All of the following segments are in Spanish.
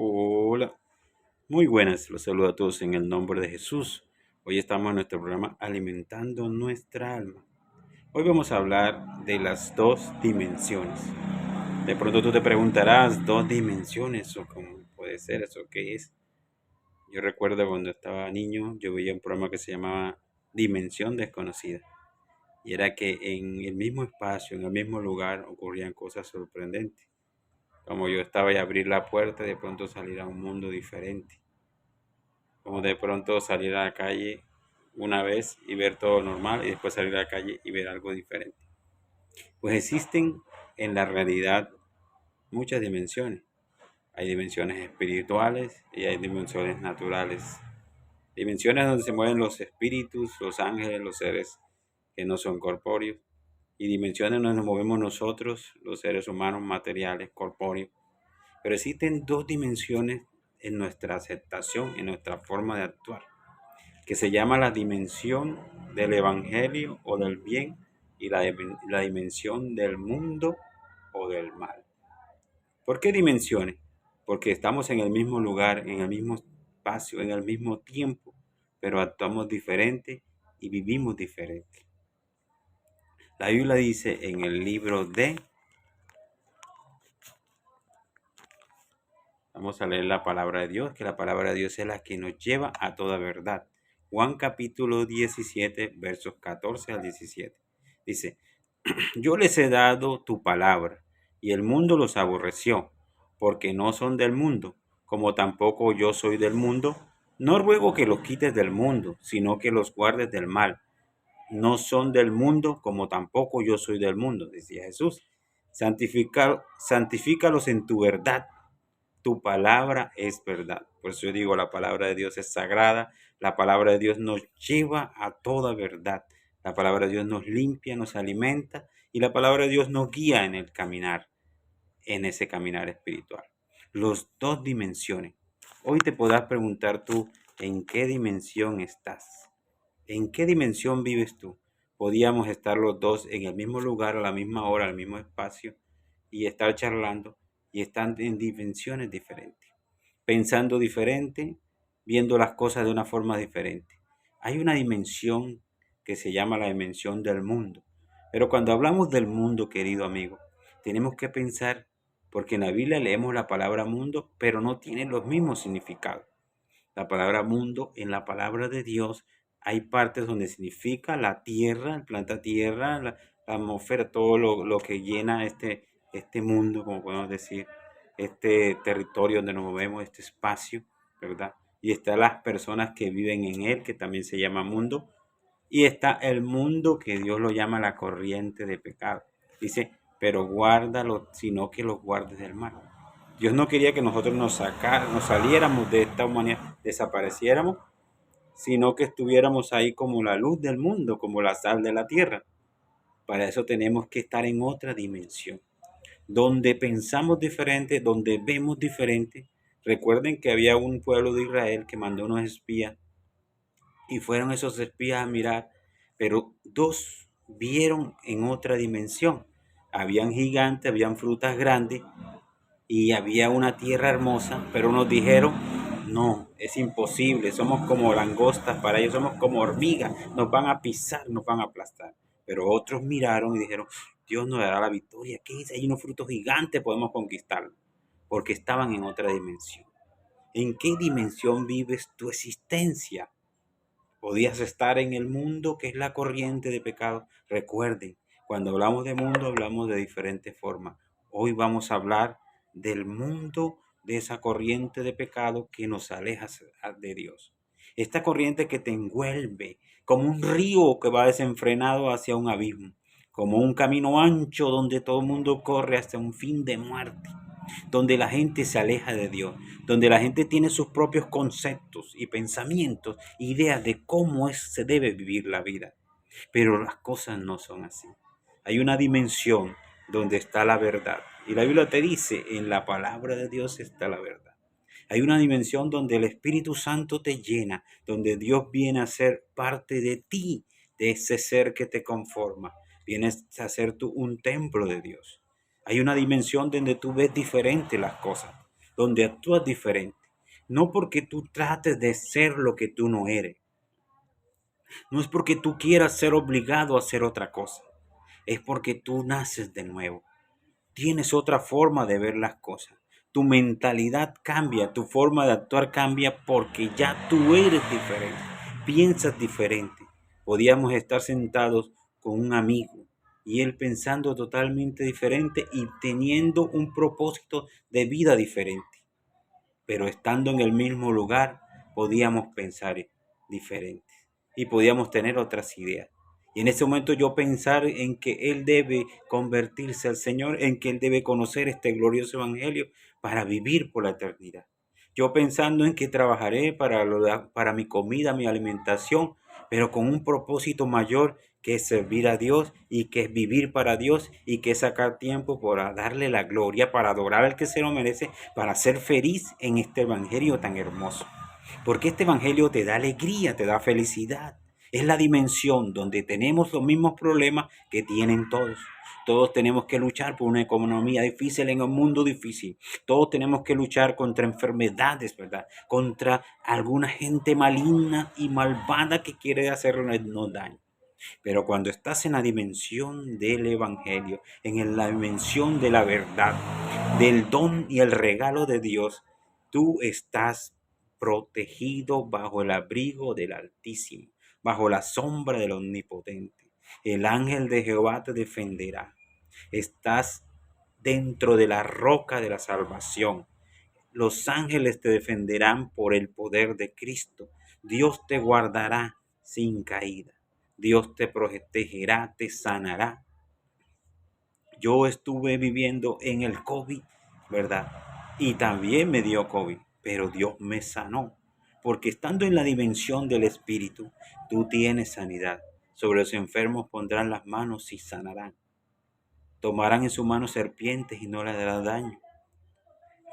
Hola, muy buenas, los saludo a todos en el nombre de Jesús. Hoy estamos en nuestro programa Alimentando nuestra alma. Hoy vamos a hablar de las dos dimensiones. De pronto tú te preguntarás, ¿dos dimensiones? ¿O cómo puede ser eso? ¿Qué es? Yo recuerdo cuando estaba niño, yo veía un programa que se llamaba Dimensión Desconocida. Y era que en el mismo espacio, en el mismo lugar, ocurrían cosas sorprendentes. Como yo estaba y abrir la puerta, de pronto salir a un mundo diferente. Como de pronto salir a la calle una vez y ver todo normal y después salir a la calle y ver algo diferente. Pues existen en la realidad muchas dimensiones. Hay dimensiones espirituales y hay dimensiones naturales. Dimensiones donde se mueven los espíritus, los ángeles, los seres que no son corpóreos. Y dimensiones donde nos movemos nosotros, los seres humanos, materiales, corpóreos. Pero existen dos dimensiones en nuestra aceptación, en nuestra forma de actuar, que se llama la dimensión del evangelio o del bien y la dimensión del mundo o del mal. ¿Por qué dimensiones? Porque estamos en el mismo lugar, en el mismo espacio, en el mismo tiempo, pero actuamos diferente y vivimos diferente. La Biblia dice en el libro de, vamos a leer la palabra de Dios, que la palabra de Dios es la que nos lleva a toda verdad. Juan capítulo 17, versos 14 al 17. Dice, yo les he dado tu palabra, y el mundo los aborreció, porque no son del mundo, como tampoco yo soy del mundo. No ruego que los quites del mundo, sino que los guardes del mal. No son del mundo, como tampoco yo soy del mundo, decía Jesús. Santifícalos en tu verdad. Tu palabra es verdad. Por eso yo digo, la palabra de Dios es sagrada. La palabra de Dios nos lleva a toda verdad. La palabra de Dios nos limpia, nos alimenta y la palabra de Dios nos guía en el caminar, en ese caminar espiritual. Los dos dimensiones. Hoy te podrás preguntar tú, ¿en qué dimensión estás? ¿En qué dimensión vives tú? Podíamos estar los dos en el mismo lugar, a la misma hora, al mismo espacio y estar charlando y están en dimensiones diferentes, pensando diferente, viendo las cosas de una forma diferente. Hay una dimensión que se llama la dimensión del mundo. Pero cuando hablamos del mundo, querido amigo, tenemos que pensar, porque en la Biblia leemos la palabra mundo, pero no tiene los mismos significados. La palabra mundo en la palabra de Dios hay partes donde significa la tierra, el planeta tierra, la atmósfera, todo lo que llena este mundo, como podemos decir, este territorio donde nos movemos, este espacio, ¿verdad? Y están las personas que viven en él, que también se llama mundo, y está el mundo que Dios lo llama la corriente de pecado. Dice, pero guárdalo, sino que los guardes del mal. Dios no quería que nosotros nos saliéramos de esta humanidad, desapareciéramos, sino que estuviéramos ahí como la luz del mundo, como la sal de la tierra. Para eso tenemos que estar en otra dimensión, donde pensamos diferente, donde vemos diferente. Recuerden que había un pueblo de Israel que mandó unos espías y fueron esos espías a mirar, pero dos vieron en otra dimensión. Habían gigantes, habían frutas grandes y había una tierra hermosa, pero nos dijeron, no, es imposible, somos como langostas para ellos, somos como hormigas, nos van a pisar, nos van a aplastar. Pero otros miraron y dijeron, Dios nos dará la victoria, ¿qué dice? Hay unos frutos gigantes, podemos conquistarlos, porque estaban en otra dimensión. ¿En qué dimensión vives tu existencia? Podías estar en el mundo que es la corriente de pecado. Recuerden, cuando hablamos de mundo hablamos de diferentes formas. Hoy vamos a hablar del mundo de esa corriente de pecado que nos aleja de Dios. Esta corriente que te envuelve como un río que va desenfrenado hacia un abismo, como un camino ancho donde todo el mundo corre hacia un fin de muerte, donde la gente se aleja de Dios, donde la gente tiene sus propios conceptos y pensamientos, ideas de cómo se debe vivir la vida. Pero las cosas no son así. Hay una dimensión donde está la verdad. Y la Biblia te dice, en la palabra de Dios está la verdad. Hay una dimensión donde el Espíritu Santo te llena, donde Dios viene a ser parte de ti, de ese ser que te conforma. Vienes a ser tú un templo de Dios. Hay una dimensión donde tú ves diferente las cosas, donde actúas diferente. No porque tú trates de ser lo que tú no eres. No es porque tú quieras ser obligado a hacer otra cosa. Es porque tú naces de nuevo. Tienes otra forma de ver las cosas. Tu mentalidad cambia, tu forma de actuar cambia porque ya tú eres diferente, piensas diferente. Podíamos estar sentados con un amigo y él pensando totalmente diferente y teniendo un propósito de vida diferente, pero estando en el mismo lugar podíamos pensar diferente y podíamos tener otras ideas. Y en ese momento yo pensar en que Él debe convertirse al Señor, en que Él debe conocer este glorioso Evangelio para vivir por la eternidad. Yo pensando en que trabajaré para mi comida, mi alimentación, pero con un propósito mayor que es servir a Dios y que es vivir para Dios y que es sacar tiempo para darle la gloria, para adorar al que se lo merece, para ser feliz en este Evangelio tan hermoso. Porque este Evangelio te da alegría, te da felicidad. Es la dimensión donde tenemos los mismos problemas que tienen todos. Todos tenemos que luchar por una economía difícil en un mundo difícil. Todos tenemos que luchar contra enfermedades, ¿verdad? Contra alguna gente maligna y malvada que quiere hacernos daño. Pero cuando estás en la dimensión del Evangelio, en la dimensión de la verdad, del don y el regalo de Dios, tú estás protegido bajo el abrigo del Altísimo, bajo la sombra del Omnipotente. El ángel de Jehová te defenderá. Estás dentro de la roca de la salvación. Los ángeles te defenderán por el poder de Cristo. Dios te guardará sin caída. Dios te protegerá, te sanará. Yo estuve viviendo en el COVID, ¿verdad? Y también me dio COVID, pero Dios me sanó. Porque estando en la dimensión del Espíritu, tú tienes sanidad. Sobre los enfermos pondrán las manos y sanarán. Tomarán en su mano serpientes y no les dará daño.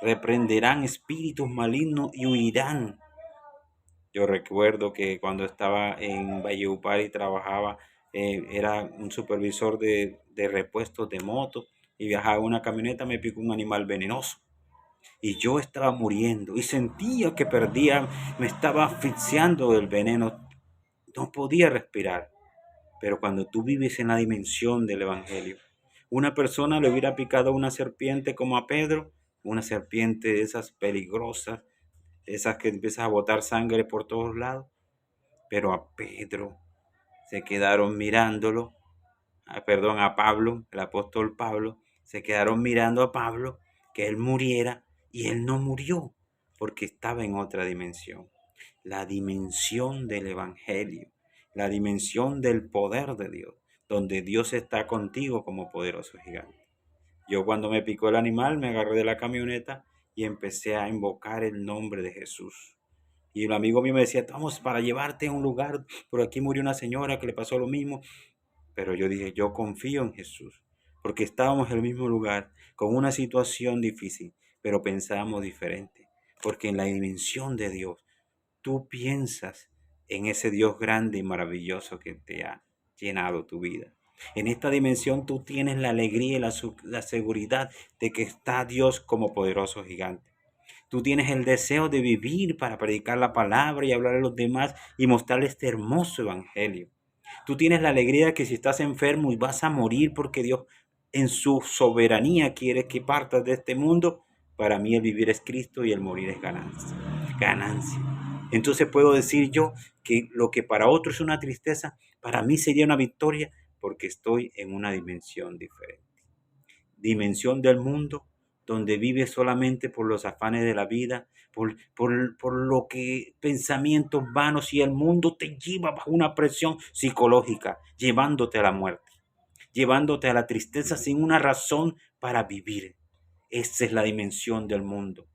Reprenderán espíritus malignos y huirán. Yo recuerdo que cuando estaba en Valledupar y trabajaba, era un supervisor de repuestos de moto y viajaba en una camioneta, me picó un animal venenoso y yo estaba muriendo y sentía que perdía, me estaba asfixiando del veneno, no podía respirar. Pero cuando tú vives en la dimensión del Evangelio, una persona le hubiera picado una serpiente como a Pedro, una serpiente de esas peligrosas, esas que empiezan a botar sangre por todos lados, pero a Pedro se quedaron mirándolo, a Pablo, el apóstol Pablo, se quedaron mirando a Pablo que él muriera y él no murió porque estaba en otra dimensión, la dimensión del Evangelio, la dimensión del poder de Dios, donde Dios está contigo como poderoso gigante. Yo cuando me picó el animal me agarré de la camioneta y empecé a invocar el nombre de Jesús. Y un amigo mío me decía, vamos para llevarte a un lugar, por aquí murió una señora que le pasó lo mismo. Pero yo dije, yo confío en Jesús, porque estábamos en el mismo lugar, con una situación difícil, pero pensábamos diferente, porque en la dimensión de Dios, tú piensas en ese Dios grande y maravilloso que te ha llenado tu vida. En esta dimensión tú tienes la alegría y la seguridad de que está Dios como poderoso gigante. Tú tienes el deseo de vivir para predicar la palabra y hablar a los demás y mostrarles este hermoso evangelio. Tú tienes la alegría de que si estás enfermo y vas a morir porque Dios en su soberanía quiere que partas de este mundo, para mí el vivir es Cristo y el morir es ganancia. Ganancia. Entonces puedo decir yo que lo que para otros es una tristeza, para mí sería una victoria porque estoy en una dimensión diferente. Dimensión del mundo donde vives solamente por los afanes de la vida, por lo que pensamientos vanos y el mundo te lleva bajo una presión psicológica, llevándote a la muerte, llevándote a la tristeza sin una razón para vivir. Esa es la dimensión del mundo,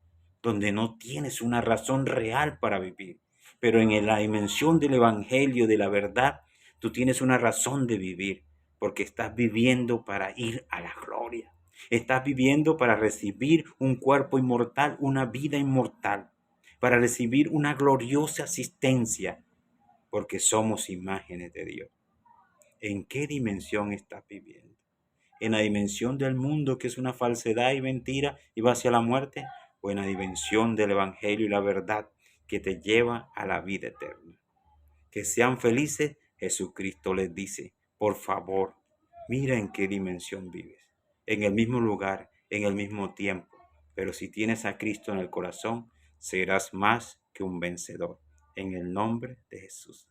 donde no tienes una razón real para vivir. Pero en la dimensión del Evangelio, de la verdad, tú tienes una razón de vivir, porque estás viviendo para ir a la gloria. Estás viviendo para recibir un cuerpo inmortal, una vida inmortal, para recibir una gloriosa asistencia, porque somos imágenes de Dios. ¿En qué dimensión estás viviendo? ¿En la dimensión del mundo que es una falsedad y mentira y va hacia la muerte? buena dimensión del Evangelio y la verdad que te lleva a la vida eterna. Que sean felices, Jesucristo les dice, por favor, mira en qué dimensión vives, en el mismo lugar, en el mismo tiempo, pero si tienes a Cristo en el corazón, serás más que un vencedor. En el nombre de Jesús.